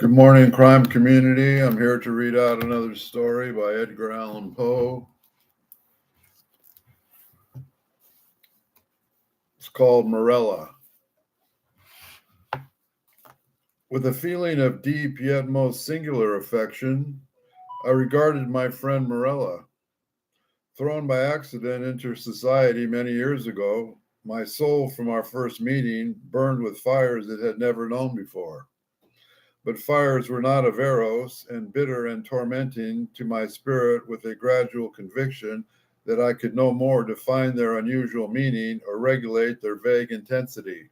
Good morning, crime community. I'm here to read out another story by Edgar Allan Poe. It's called Morella. With a feeling of deep yet most singular affection, I regarded my friend Morella. Thrown by accident into society many years ago, my soul from our first meeting burned with fires it had never known before. But fires were not of Eros, and bitter and tormenting to my spirit with a gradual conviction that I could no more define their unusual meaning or regulate their vague intensity.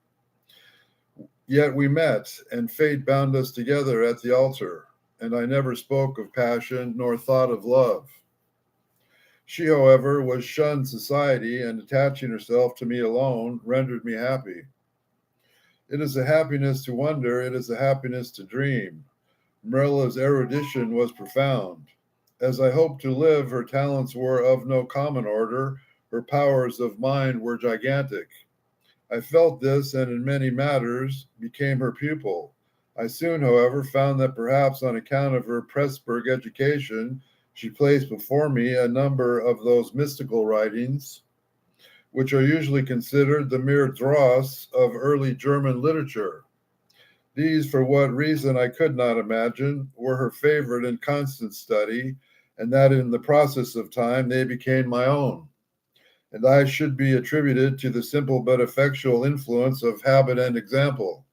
Yet we met, and fate bound us together at the altar, and I never spoke of passion nor thought of love. She, however, was shunned society, and attaching herself to me alone rendered me happy. It is a happiness to wonder, it is a happiness to dream. Morella's erudition was profound. As I hoped to live, her talents were of no common order, her powers of mind were gigantic. I felt this, and in many matters became her pupil. I soon, however, found that perhaps on account of her Pressburg education, she placed before me a number of those mystical writings, which are usually considered the mere dross of early German literature. These, for what reason I could not imagine, were her favorite and constant study, and that in the process of time they became my own. And I should be attributed to the simple but effectual influence of habit and example.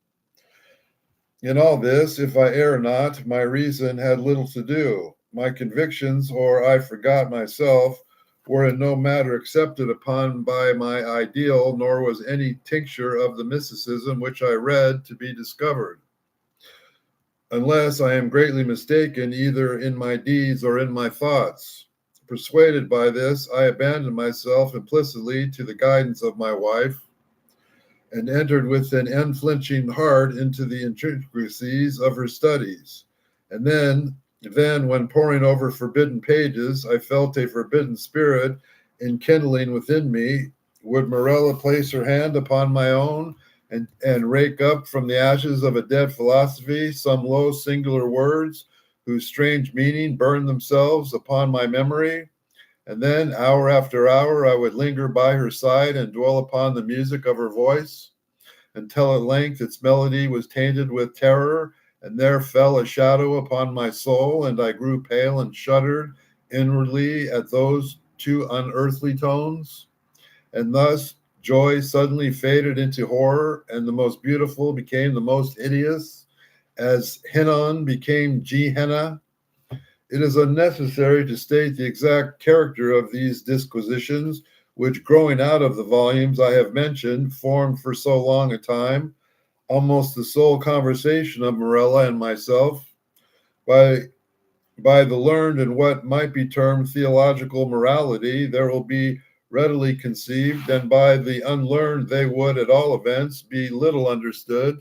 In all this, if I err not, my reason had little to do. My convictions, or I forgot myself, were in no matter accepted upon by my ideal, nor was any tincture of the mysticism which I read to be discovered. Unless I am greatly mistaken either in my deeds or in my thoughts. Persuaded by this, I abandoned myself implicitly to the guidance of my wife and entered with an unflinching heart into the intricacies of her studies. And then, when poring over forbidden pages, I felt a forbidden spirit enkindling within me. Would Morella place her hand upon my own and rake up from the ashes of a dead philosophy some low singular words whose strange meaning burned themselves upon my memory? And then, hour after hour, I would linger by her side and dwell upon the music of her voice until at length its melody was tainted with terror, and there fell a shadow upon my soul, and I grew pale and shuddered inwardly at those two unearthly tones. And thus joy suddenly faded into horror, and the most beautiful became the most hideous, as Hinnon became Gehenna. It is unnecessary to state the exact character of these disquisitions, which, growing out of the volumes I have mentioned, formed for so long a time almost the sole conversation of Morella and myself. By by the learned and what might be termed theological morality, there will be readily conceived, and by the unlearned they would, at all events, be little understood,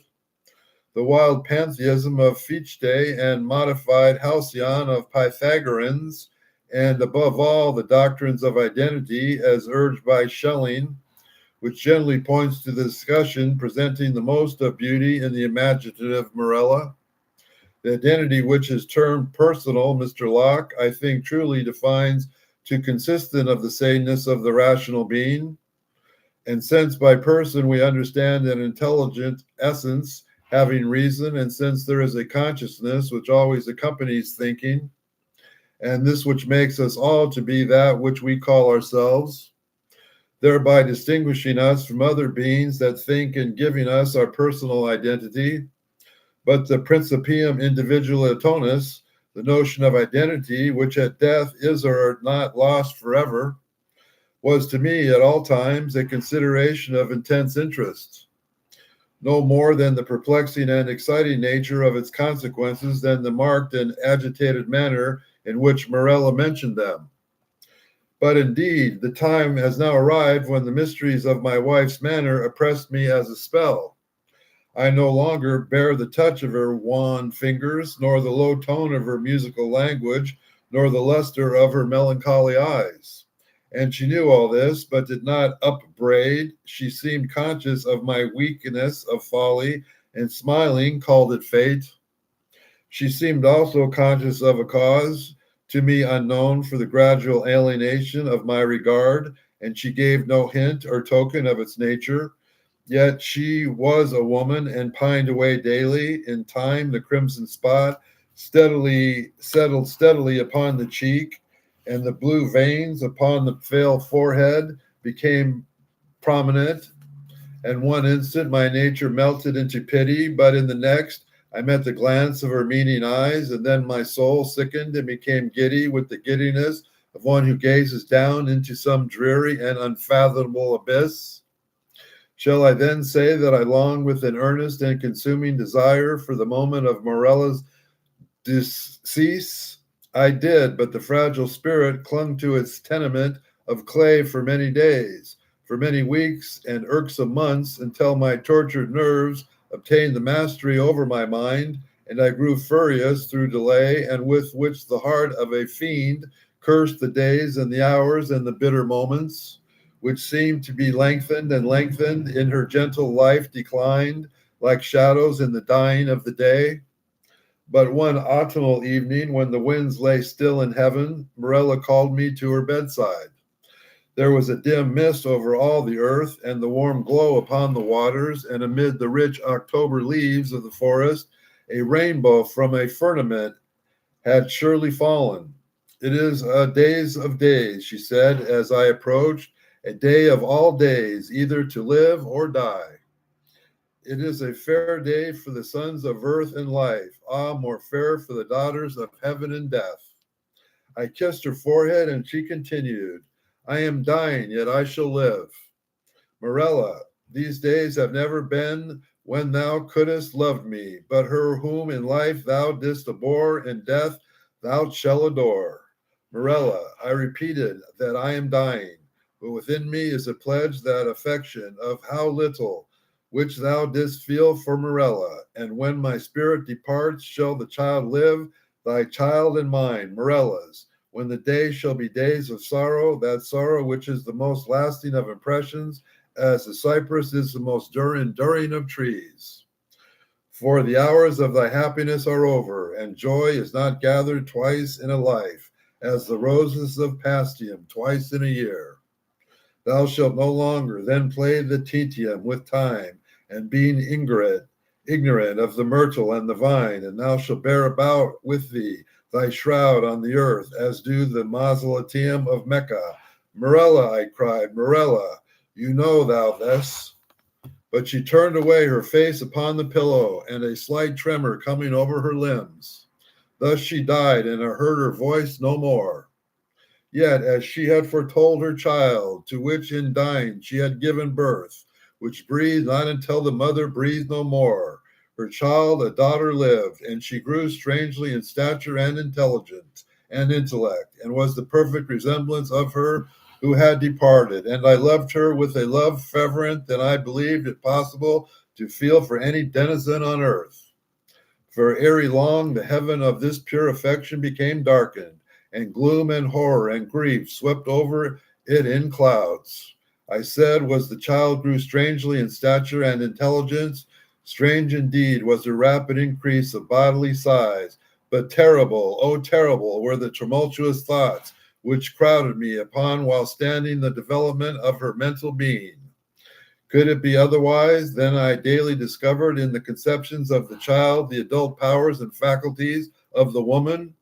the wild pantheism of Fichte and modified halcyon of Pythagoreans, and above all, the doctrines of identity as urged by Schelling, which generally points to the discussion presenting the most of beauty in the imaginative Morella. The identity which is termed personal, Mr. Locke, I think truly defines to consistent of the saneness of the rational being. And since by person we understand an intelligent essence having reason, and since there is a consciousness which always accompanies thinking, and this which makes us all to be that which we call ourselves, thereby distinguishing us from other beings that think and giving us our personal identity, but the principium individualitonis, the notion of identity, which at death is or are not lost forever, was to me at all times a consideration of intense interest, no more than the perplexing and exciting nature of its consequences than the marked and agitated manner in which Morella mentioned them. But indeed, the time has now arrived when the mysteries of my wife's manner oppressed me as a spell. I no longer bear the touch of her wan fingers, nor the low tone of her musical language, nor the luster of her melancholy eyes. And she knew all this, but did not upbraid. She seemed conscious of my weakness of folly, and smiling called it fate. She seemed also conscious of a cause to me unknown for the gradual alienation of my regard, and she gave no hint or token of its nature. Yet she was a woman and pined away daily. In time, the crimson spot steadily settled steadily upon the cheek, and the blue veins upon the pale forehead became prominent. And one instant my nature melted into pity, but in the next I met the glance of her meaning eyes, and then my soul sickened and became giddy with the giddiness of one who gazes down into some dreary and unfathomable abyss. Shall I then say that I longed with an earnest and consuming desire for the moment of Morella's decease? I did, but the fragile spirit clung to its tenement of clay for many days, for many weeks and irksome months, until my tortured nerves obtained the mastery over my mind, and I grew furious through delay, and with which the heart of a fiend cursed the days and the hours and the bitter moments, which seemed to be lengthened and lengthened in her gentle life declined, like shadows in the dying of the day. But one autumnal evening, when the winds lay still in heaven, Morella called me to her bedside. There was a dim mist over all the earth, and the warm glow upon the waters, and amid the rich October leaves of the forest, a rainbow from a firmament had surely fallen. It is a days of days, she said, as I approached, a day of all days, either to live or die. It is a fair day for the sons of earth and life, ah, more fair for the daughters of heaven and death. I kissed her forehead, and she continued, I am dying, yet I shall live. Morella, these days have never been when thou couldst love me, but her whom in life thou didst abhor, in death thou shalt adore. Morella, I repeated that I am dying, but within me is a pledge that affection of how little, which thou didst feel for Morella, and when my spirit departs, shall the child live, thy child and mine, Morella's, when the days shall be days of sorrow, that sorrow which is the most lasting of impressions, as the cypress is the most enduring of trees. For the hours of thy happiness are over, and joy is not gathered twice in a life, as the roses of Pastium twice in a year. Thou shalt no longer then play the titium with time, and being ignorant of the myrtle and the vine, and thou shalt bear about with thee thy shroud on the earth, as do the mausoleum of Mecca. Morella, I cried, Morella, you know thou this. But she turned away her face upon the pillow, and a slight tremor coming over her limbs. Thus she died, and I heard her voice no more. Yet, as she had foretold her child, to which in dying she had given birth, which breathed not until the mother breathed no more, her child, a daughter, lived, and she grew strangely in stature and intelligence and intellect, and was the perfect resemblance of her who had departed. And I loved her with a love fervent than I believed it possible to feel for any denizen on earth. For ere long the heaven of this pure affection became darkened, and gloom and horror and grief swept over it in clouds. I said, was the child grew strangely in stature and intelligence. Strange indeed was the rapid increase of bodily size, but terrible, oh terrible, were the tumultuous thoughts which crowded me upon while standing the development of her mental being. Could it be otherwise? Then I daily discovered in the conceptions of the child the adult powers and faculties of the woman,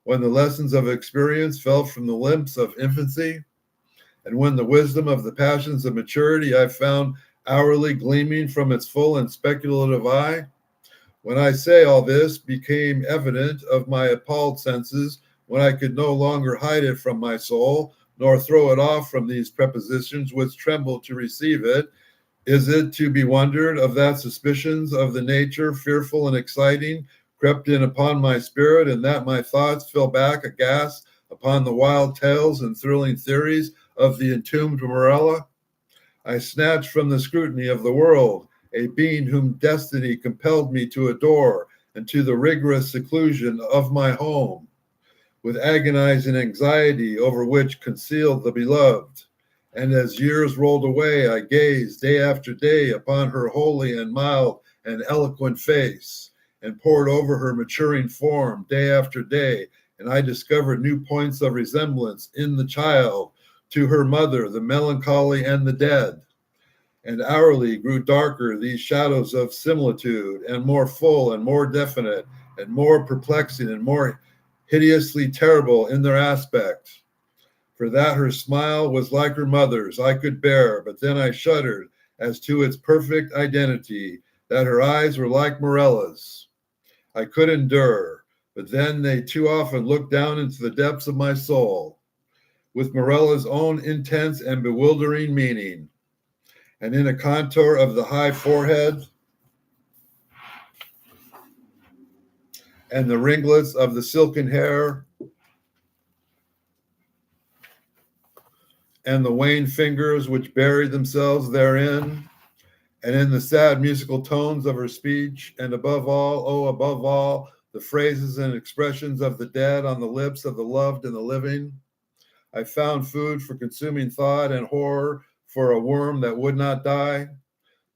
when the lessons of experience fell from the limbs of infancy, and when the wisdom of the passions of maturity I found hourly gleaming from its full and speculative eye. When I say all this became evident of my appalled senses, when I could no longer hide it from my soul, nor throw it off from these prepositions which trembled to receive it, is it to be wondered of that suspicions of the nature, fearful and exciting, crept in upon my spirit, and that my thoughts fell back aghast upon the wild tales and thrilling theories of the entombed Morella? I snatched from the scrutiny of the world a being whom destiny compelled me to adore, and to the rigorous seclusion of my home, with agonizing anxiety over which concealed the beloved. And as years rolled away, I gazed day after day upon her holy and mild and eloquent face, and pored over her maturing form day after day, and I discovered new points of resemblance in the child to her mother, the melancholy and the dead. And hourly grew darker these shadows of similitude, and more full and more definite, and more perplexing and more hideously terrible in their aspect. For that her smile was like her mother's, I could bear, but then I shuddered as to its perfect identity, that her eyes were like Morella's. I could endure, but then they too often looked down into the depths of my soul, with Morella's own intense and bewildering meaning. And in a contour of the high forehead and the ringlets of the silken hair and the wan fingers which buried themselves therein, and in the sad musical tones of her speech, and above all, oh, above all, the phrases and expressions of the dead on the lips of the loved and the living, I found food for consuming thought and horror for a worm that would not die.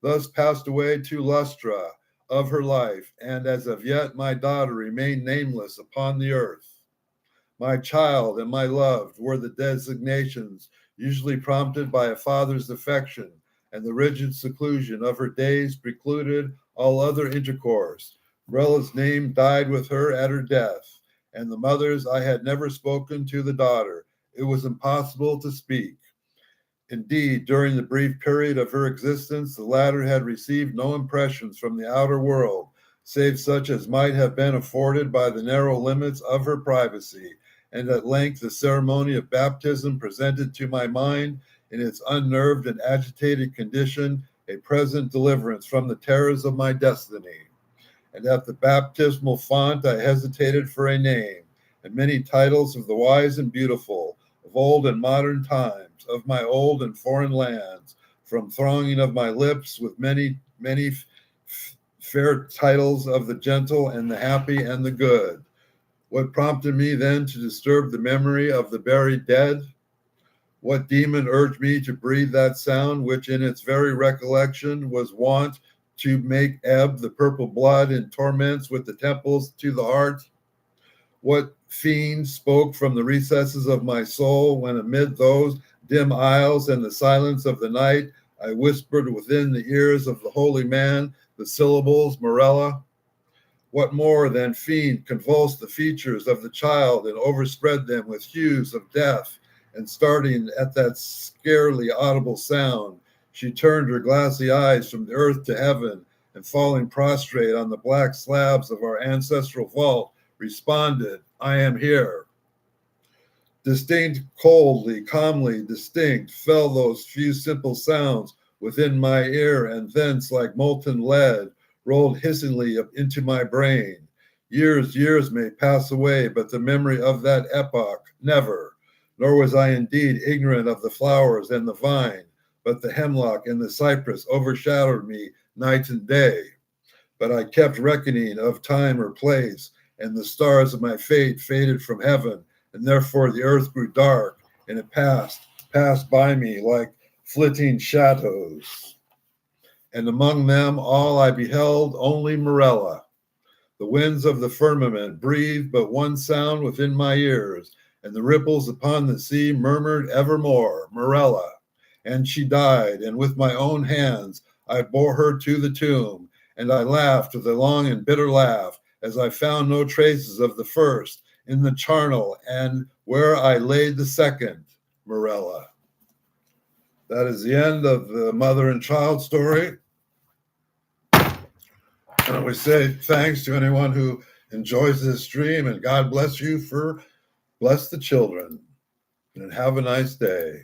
Thus passed away 2 lustra of her life, and as of yet my daughter remained nameless upon the earth. My child and my loved were the designations usually prompted by a father's affection, and the rigid seclusion of her days precluded all other intercourse. Morella's name died with her at her death, and the mother's I had never spoken to the daughter. It was impossible to speak. Indeed, during the brief period of her existence, the latter had received no impressions from the outer world, save such as might have been afforded by the narrow limits of her privacy. And at length the ceremony of baptism presented to my mind, in its unnerved and agitated condition, a present deliverance from the terrors of my destiny. And at the baptismal font I hesitated for a name, and many titles of the wise and beautiful, of old and modern times, of my old and foreign lands, from thronging of my lips with many fair titles of the gentle and the happy and the good. What prompted me then to disturb the memory of the buried dead? What demon urged me to breathe that sound which in its very recollection was wont to make ebb the purple blood in torments with the temples to the heart? What fiend spoke from the recesses of my soul when amid those dim aisles and the silence of the night I whispered within the ears of the holy man the syllables Morella? What more than fiend convulsed the features of the child and overspread them with hues of death, and starting at that scarcely audible sound, she turned her glassy eyes from the earth to heaven, and falling prostrate on the black slabs of our ancestral vault, responded, I am here. Distinct, coldly, calmly distinct, fell those few simple sounds within my ear, and thence, like molten lead, rolled hissingly up into my brain. Years may pass away, but the memory of that epoch never. Nor was I indeed ignorant of the flowers and the vine, but the hemlock and the cypress overshadowed me night and day. But I kept reckoning of time or place, and the stars of my fate faded from heaven, and therefore the earth grew dark, and it passed by me like flitting shadows. And among them all I beheld only Morella. The winds of the firmament breathed but one sound within my ears, and the ripples upon the sea murmured evermore, Morella. And she died, and with my own hands I bore her to the tomb, and I laughed with a long and bitter laugh, as I found no traces of the first in the charnel, and where I laid the second, Morella. That is the end of the mother and child story. And we say thanks to anyone who enjoys this stream, and God bless you for bless the children, and have a nice day.